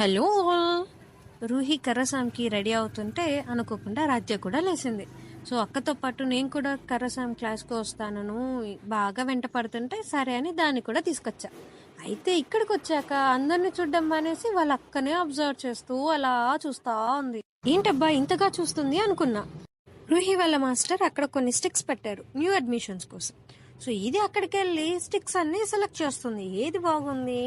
Hello all. Roohi కర్రసాంకి ready అవుతుంటే అనుకోకుండా రాజ్య కూడా లేచింది. సో అక్కతో పాటు నేను కూడా కర్రసాం క్లాస్కి వస్తానను బాగా వెంట పడుతుంటే సరే అని దాన్ని కూడా తీసుకొచ్చా. అయితే ఇక్కడికి వచ్చాక అందరిని చూడడం మానేసి వాళ్ళ అక్కనే అబ్జర్వ్ చేస్తూ అలా చూస్తా ఉంది. ఏంటబ్బా ఇంతగా చూస్తుంది అనుకున్నా. రూహి వాళ్ళ మాస్టర్ అక్కడ కొన్ని స్టిక్స్ పెట్టారు న్యూ అడ్మిషన్స్ కోసం. సో ఇది అక్కడికి వెళ్ళి స్టిక్స్ అన్ని సెలెక్ట్ చేస్తుంది, ఏది బాగుంది,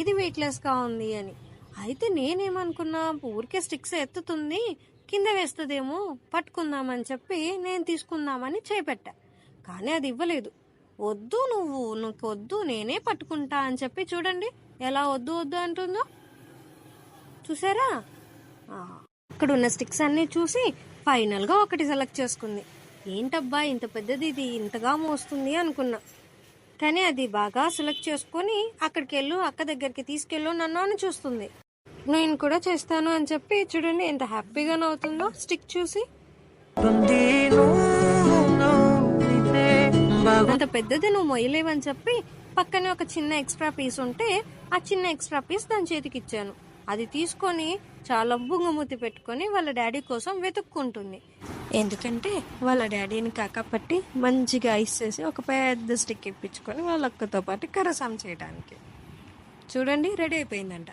ఏది వెయిట్లెస్గా ఉంది అని. అయితే నేనేమనుకున్నా, ఊరికే స్టిక్స్ ఎత్తుతుంది, కింద వేస్తుందేమో, పట్టుకుందామని చెప్పి నేను తీసుకుందామని చేపెట్టా. కానీ అది ఇవ్వలేదు. వద్దు, నువ్వు వద్దు, నేనే పట్టుకుంటా అని చెప్పి చూడండి ఎలా వద్దు వద్దు అంటుందో. చూసారా? అక్కడ ఉన్న స్టిక్స్ అన్ని చూసి ఫైనల్గా ఒకటి సెలెక్ట్ చేసుకుంది. ఏంటబ్బా ఇంత పెద్దది, ఇది ఇంతగా మోస్తుంది అనుకున్నా. కానీ అది బాగా సెలెక్ట్ చేసుకొని అక్కడికి వెళ్ళు, అక్క దగ్గరికి తీసుకెళ్ళు నన్ను అని చూస్తుంది. నేను కూడా చేస్తాను అని చెప్పి చూడండి ఎంత హ్యాపీగా నవ్వుతుందో స్టిక్ చూసి. అంత పెద్దది నువ్వు మొయ్యలేవని చెప్పి పక్కనే ఒక చిన్న ఎక్స్ట్రా పీస్ ఉంటే ఆ చిన్న ఎక్స్ట్రా పీస్ దాని చేతికి ఇచ్చాను. అది తీసుకొని చాలా బుంగమూతి పెట్టుకొని వాళ్ళ డాడీ కోసం వెతుక్కుంటుంది. ఎందుకంటే వాళ్ళ డాడీని కాకపట్టి మంచిగా ఐస్ చేసి ఒక పెద్ద స్టిక్ ఇప్పించుకొని వాళ్ళ అక్కతో పాటు కరసాం చేయడానికి. చూడండి రెడీ అయిపోయిందంట.